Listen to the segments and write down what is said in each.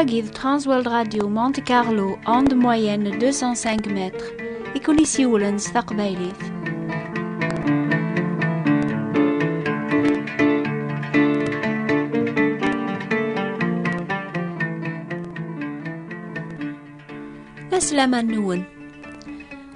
Wagid Transworld Radio Monte Carlo onde moyenne 205 mètres. Ici Woolens Taqbaylit. السلامة نون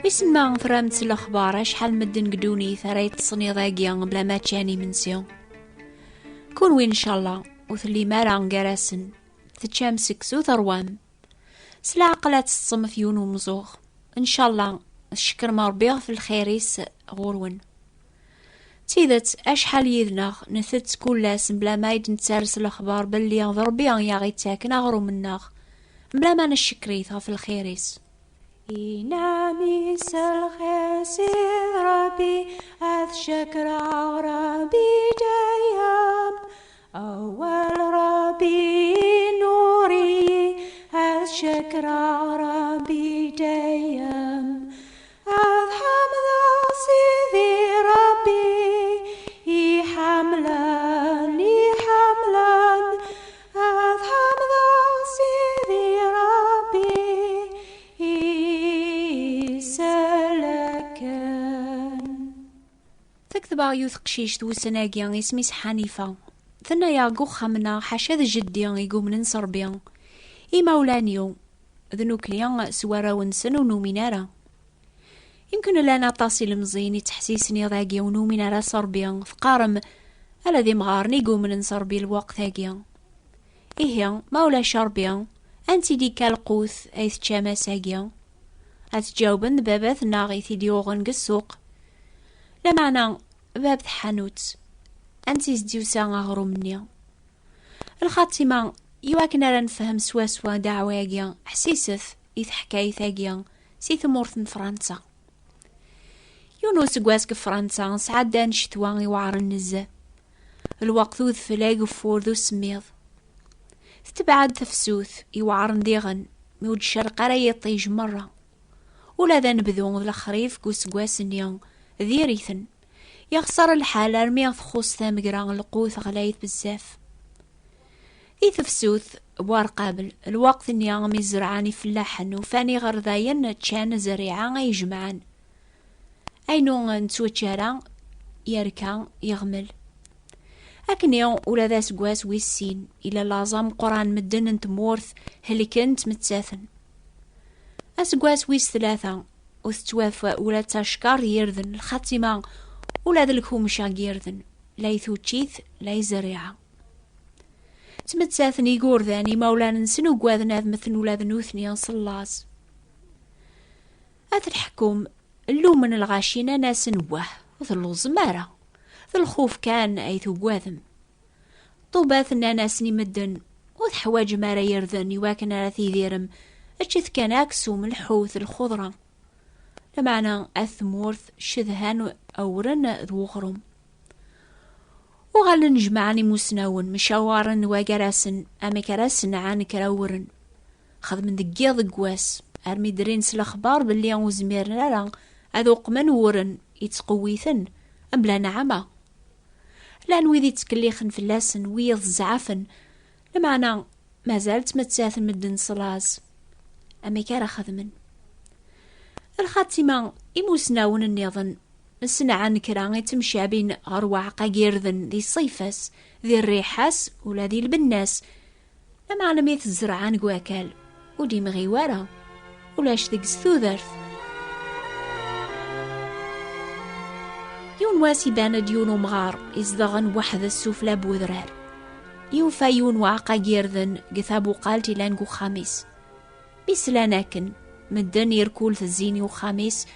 اسمع فرمت الأخبار شحال مدن قدوني ثريت صني ضاقيا بلا ما تشاني منسيون كون وين إن شاء الله وثلي مارا نقراسن تتشامسك سو ثروام سلا عقلات الصمف يونو مزوغ إن شاء الله الشكر مربيغ في الخيريس غورون تيدت أشحال يذنغ نثت كلاس بلا ما يدنتسارس الأخبار باللي ضربيا ياغي تاكن أغرو مناغ بلا ما نشكريثها في الخيريس إناميس الخيسي ربي أذ شكر ربي دايم أول ربي نوري أذ شكر ربي دايم أذ حمد سيدي ربي يحملن أذ حمد سيدي ربي يسلكن تكتب يوث قشيش دو سناقيا اسميس حنيفة ثنا يا قوخة منا حاشا ذا جديا يقوم ننصر بيا مولانيو ذنوك ليا سوارا ونسن ونومينارا يمكن لنا تصل مزيني تحسيسني ضاقيا ونومينارا صربيا فقارم الذي مغارني يقوم ننصر بي الوقت ثاقيا إيه مولا شربيا أنتي ديكا القوث أيث تشاما ساقيا أتجاوبن باباث ناغيثي ديوغن قسوق لمعنى باب حانوت أنتي زديوسا غغرو مني الخاتمة يواكن راه نفهم سوا دعواقيا حسيسث إذ حكاية ثاقيا سي ثمورث فرنسا يونس قواسك فرنسا سعدان شتوان يوعر النزة الوقت ذو فلاق وفور ذو سميض تتبعد تفسوث يوعر نديغن مود الشرق راه يطيج مرة ولا ذا نبذون الخريف قوس نيان ذيريثن يخسر الحال رمي خص ثامقران القوث غلايث بزاف ذي تفسوث بوار قابل الوقت نيان مزرعاني فلاحن وفاني غرذاين تشان زريعان يجمعان اينو نتوتشارا يركا يغمل أكنيو ولا ذا سقواس ويسين إلا لازم قران مدن انتمورث هلي كنت متساثن أسقواس ويس ثلاثة وستوافى ولا تشكار يرذن الخاتمة ولا ذلك مشا يرذن لا يثوتشيث لا يزريعة تمتساثن يقور ذاني مولا نسنو قواذنا مثل ولا ذنوثني انصلاص الحكوم اللو من الغاشينا ناس نواه وذلو زمارة ذا الخوف كان أيثو قواذم طوباثنا ناسني مدن وذ حواج مارا يرذن يواكن راثي ذيرم أجث كان أكسو من الحوث الخضرة لمعنى أثمورث شذهان أورن ذو غرم وغال نجمعني مسناون مشاورن وقراسن أما كراسن عن كراورن خذ من دقيض قواس أرمي درينس الأخبار باللي وزميرنا لا أذوق منورن يتقويثن أبلا نعمة لأن ويذي تكليخن في اللاسن ويض زعفن لمعنى ما زالت متساثن مدن صلاز أما كارا خذمن الخاتمة إموسناون النظن السنة عن كراني تمشي بين أروع قاقيرذن ذي الصيفس ذي الريحاس ولا ذي البناس لمعنى ميث الزرعان قواكال ودي مغيوارا ولاش ذيك ثوذرث يون واسي بان ديون ومغار إزدغن وحد السفلى بوذرار يوفا يون وعقا جيرذن قثابو قالتي لانقو خامس بيسلاناكن مدن يركول في الزيني وخامس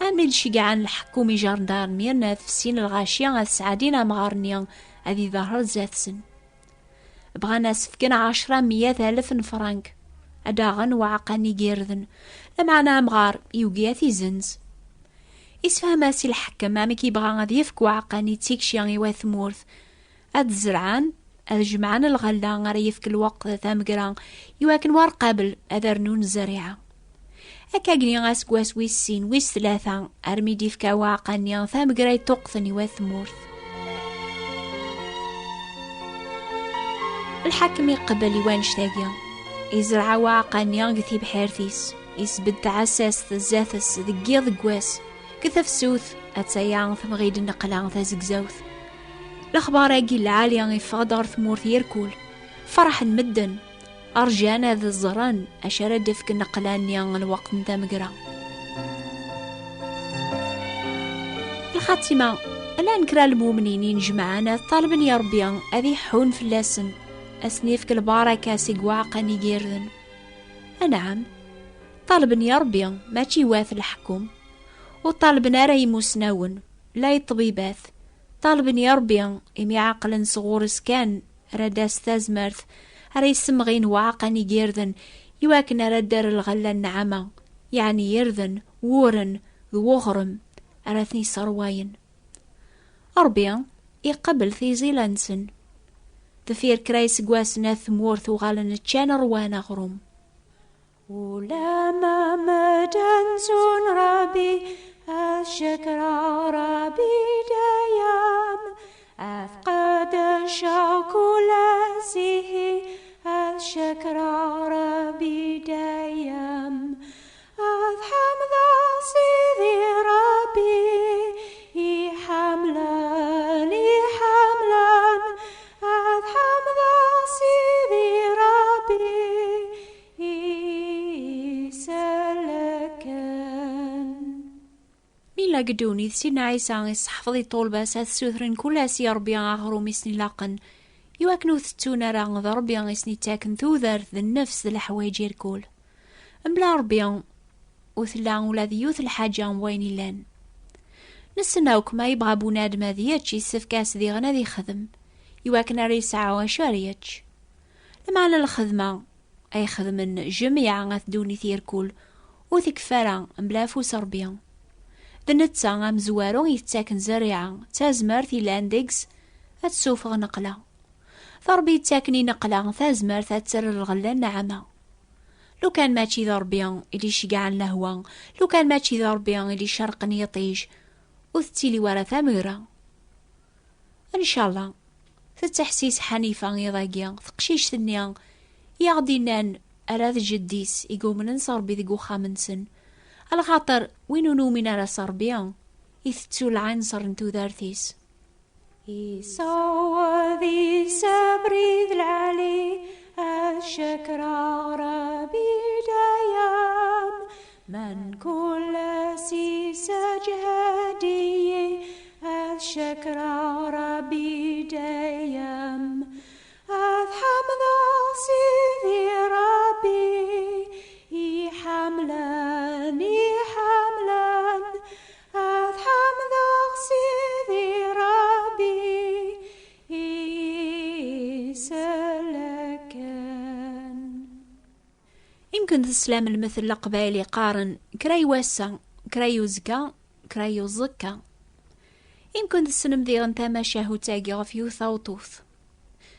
أمل شقعان الحكومي جاردار ميرنا في السين الغاشية السعادين مغارنيا أذي ظهر زاثسن بغانا سفكن 10,000 فرنك أداغن وعقاني جيرذن لمعنا مغار يوقياثي زنز إسفهم أسي الحكم أمكي بغا غادي يفكو عقاني تيكشيان يواثمورث أد زرعان أد جمعان الغلا غاري يفك الوقت ثامقران يواكن وار قابل أذرنون الزريعة أكاقني غاس قواس ويسين ويس ثلاثة أرمي ديفكا وعقاني ثامقراي توقثني يواثمورث الحاكم يقبل يوان شتاقيا يزرع واقان يغثي بحيرتيس يسبد تعساس ذاتس ذقيا ذقواس كثف سوث أتسيان ثمغيد النقلان ذازقزوث الأخبار أجي العالية يفغدر ثمورث يركول فرح مدن أرجانا ذا الزران أشارد دفك النقلان يان الوقت نتا مقرا الخاتمة ألا نكرا المؤمنين جمعانا طالبا يا ربي أذي حون في اللاسن أسنيفك البركة سيقوا عقاني جيردن أنعم طالبا يا ربي ما تيواث الحكم وطالبنا راي مسناون لا يطبيباث طالبا يا ربي إمي عقل صغور سكان رداس تازمرث راي سمغين وعقاني جيردن يواكن ردار الغلة النعمة يعني يرذن وورن ذوغرم أراثني صرواين أربيا يقبل في زيلانسن تفير كرايس قواسنا ثمورث وغالن تشان روانا غروم ولما مدنسون ربي الشكر ربي دايام أفقد الشوق لسيه الشكر ربي دايام أذحم ذا سيدي ربي يحملان يحملان أذحم ذا سيدي ربي يسلكن ميلا قدوني سيدنا عيسى يصحفظي طولبا ساث سوثرين كل سي ربي غاغرو ميسني لاقن يواكنو ثتونا راغ ذا ربي غيسني تاكن ثوذر ذا النفس ذا الحوايج يركول مبلا ربي وثلا ولا ذيوث الحاجة وين لان نسناوك ما يبغى بنادم هذياتش يسفكاس ذي غنا ذي خدم يواكنا ريسعا وشارياتش لمعنى الخدمة أي خدم جميع غاثدوني ثيركول وثكفارا مبلا فوس ربيا ذنتسا غام زوارو يتاكن زريعة تازمر ثيلاندكس هتسوفغ نقلة ضربي تاكني نقلة تازمر تاتسر الغلة النعمة لو كان ماشي ضربيان اللي شقعن لهوا لو كان ماشي ضربيان اللي شرقني يطيج وثتيلي ورا ثاميرا ان شاء الله تتحسيس حنيفة يضاقيا ثقشيش ثنيا يغدينان أراذ جديس يقوم ننصر بذقو خامنسن على خاطر وينو نومنا راسر بيان يثتو العنصر انتو ذارثيس يسوى ذي سبريذ العلي الشكر ربي دايام من كل سيس جهدي الشكر ربي دايام أذحم ذا سيدي ربي يحملان يحملان أذحم ذا سيدي ربي يسلكن يمكن تسلام المثل لقبالي قارن كراي واسا كراي وزكا كراي وزكا يمكن تسلم ذي غنتا ماشاهو تاقي غفيو ثوطوث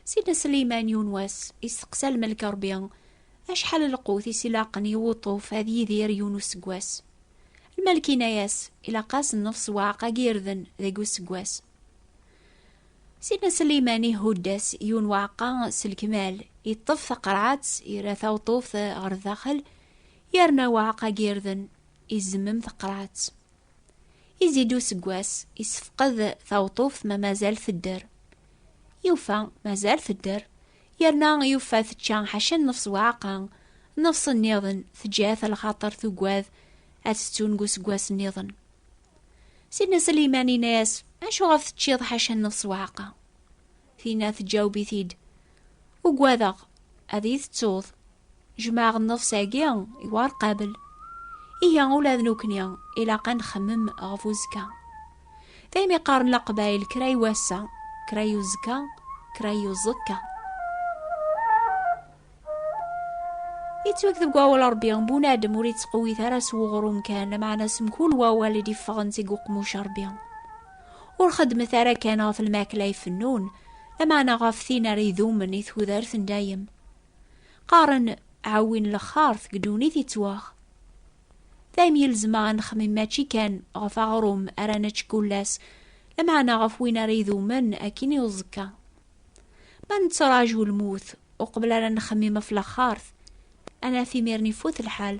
سيدنا سليمان يونواس يستقسى الملك ربيان أشحال القوث يسلاقني وطوف هذي يذير يونس قواس الملك ناياس إلى قاس النفس واعقا جيرذن ذاقو سقواس سيدنا سليماني هوداس يون واعقا سالكمال يطف ثقرعات يراثا وطوف غير داخل يرنا واعقا جيرذن يزمم ثقرعات يزيدو سقواس يسفقد ثوطوف ما مازال في الدار يوفا مازال في الدار يرنا يوفا ثتشان حشن نفس واعقا نفس النيضن ثجاث الخاطر ثقواذ أتستون قوس قواس النيضن سيدنا سليماني ناس أشو غف تشيض حشن نفس واعقا فينا تجاوبي ثيد وقواذغ أذي تتوض جماع النفس أجيان يوار قابل إيا أولاد نوكنيا إلا قن خمم غفوزكا ذايمي قارن لقبايل كراي واسا كراي وزكا كراي وزكا يتوكذب قواول ربيان بونادم وريت قوي ثراس وغروم كان معنا اسم كل واوالدي فغنتي قموش ربيان والخدمة ثرا كان في الماكلة يفنون لما أنا غافتين ريذوم من يثوذارث دايم قارن عوين لخارث قدوني تتواخ دايم يلزم نخمم ماتشي كان غفا غروم أرانتش كلاس لما أنا غفوين ريذومن أكين يوزكا ما نتراجو الموت وقبل أن نخمم في لخارث أنا في ميرني فوت الحال،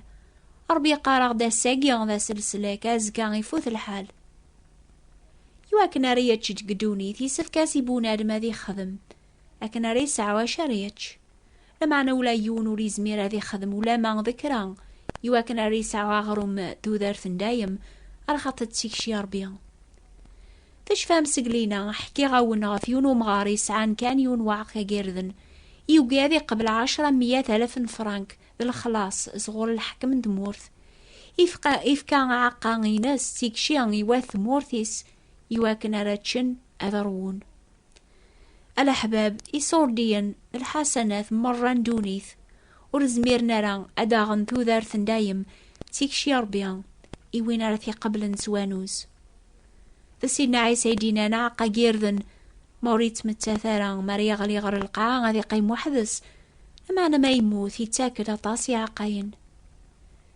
ربي قارغ دا ساقيان ذا سلسلاك أزكا يفوت الحال. يواكنا ريتش تقدوني تيسف كاسي بونادم هذي خدم، لكن ريس عواش ريتش لمعنى ولا يون ولي زمير هذي خدم ولا ما ذكران. يواكنا ريس عواغرم تودار ثندايم الخطة تسيكشي ربيان. فاش فهم سقلينا حكي غاون غفيون ومغاري سعان كان يون واعقا جيردن يوقاذي قبل 100,000 فرانك بالخلاص صغور الحكم دمورث إفكا عقا ناس تيكشيان يواث مورثيس يواكن راتشن أذرون. الأحباب إصورديا الحسنات مران دونيث ورزمير نران أداغن توذار ثندايم تيكشي ربيان إوين رثي قبل نسوانوز. سيدنا عيسى دينا نعقا جيرذن موريت متاثرا ماريا غلي غر القاع غادي قيم وحدث أما أنا ما يموت يتاكد أطاسي عقاين.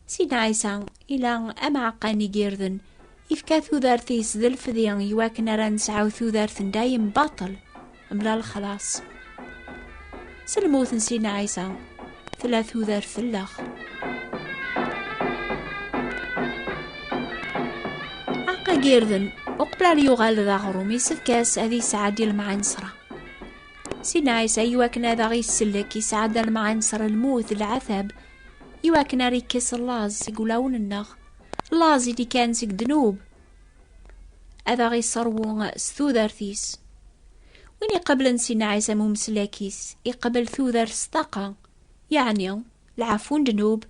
سيدنا عيسى إلا أما عقاني جيرذن إفكا ثوذار ثيس ذا الفذيان يواكنا راه نسعاو ثوذار ثندايم باطل ملا الخلاص. سلموت سيدنا عيسى ثلاث ثوذار فلاخ عقا جيرذن وقبل يغال ذا غروم يسفكاس هذي سعادي المعنصرة. سيدنا عيسى يواكنا ذا غي السلك يسعاد المعنصرة الموت العذاب يواكنا ريكس اللاز يقولون النغ اللاز اللي كان سيك دنوب هذا غي صرو ثوذار ثيس وين يقبل سيدنا عيسى ممسلاكيس يقبل ثوذار ستاقا يعني العفون دنوب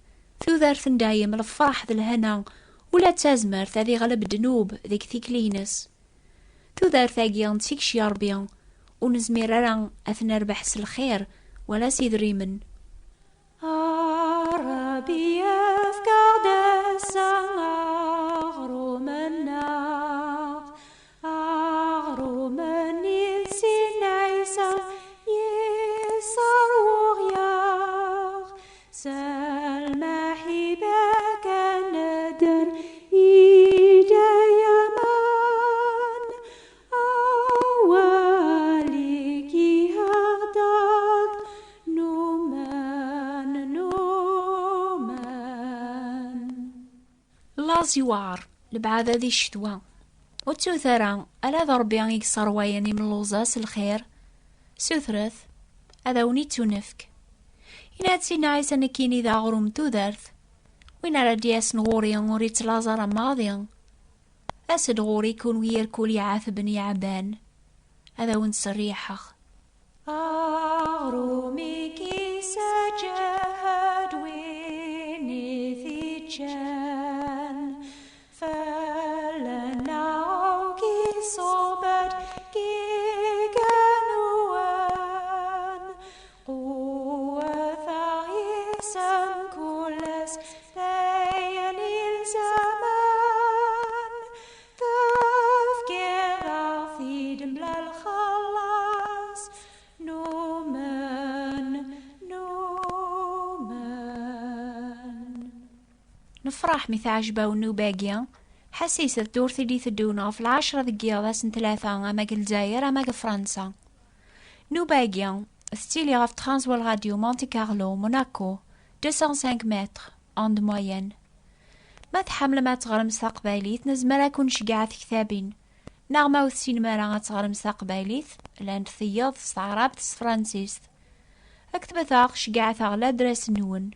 ثوذار ثندايم الفرح ذا الهنا ولا تازمر ثاذي غلب دنوب ذيك ثيكلينس ثوذار ثاقيان تيكشي ربيان ونزمير ران أثنى ربحس الخير ولا سيدريمن. ربي أفكار دسا أغرم النار أغرم النسين عيسى يسر وغيار سلمى حباك ندر إيدا يمان أوليك هغداد نومان لازيوار لبعاد ذي الشتوى وتوثرا ألا ضربيان يكسر وياني من لوزاس الخير سوثرث هذا ونيتو نفك إنا تسينا عيسى نكيني ذا غروم توذرث وين ردياس نغوريان وريت لازارا ماضيان أسد غوري كون ويركول يعاثب يعبان هذا ونسريحخ أغرومي كي سجهد ويني ذي جان فلناو كي صوبت كي قانوان قوة ثايسا كلس ثيني الزمان تفكير في دمل الخلاص نومان نفرح مثل عجبة ونوباقيا حسيسة دور ثدي ثدونا في 10 دقيقة سن 3 أما الجزائر أما فرنسا. نوباقيا ستيلي غاف ترانسوال راديو مونتي كارلو موناكو 205 متر أند موين. ما تحمل ما تغرم مستقباليت نزمرا كون شقعت كتابين نغمة والسينما راه تغرم مستقباليت لان ثياض استعرابت فرانسيس اكتب ثاق شقعت غلا درس نون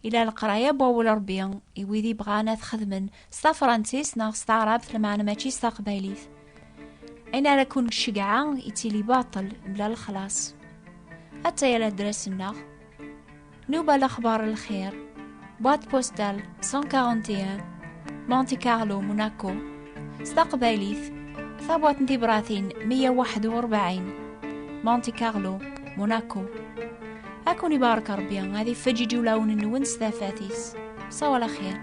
إلى القراية بول ربيان يويدي بغانا تخدمن ستا فرانسيس ناغ استعرابت لمعنى ماشي استقباليت أين راكون الشقعة يتيلي باطل بلا الخلاص. حتى يلا درس الناغ نوبة الأخبار الخير بوات بوستال 141 مونتي كارلو موناكو استقباليث ثابوات نتبراثين 141 مونتي كارلو موناكو. أكون يبارك ربي هذه فجي جولاون النونس ثافاتيس صوالة خير.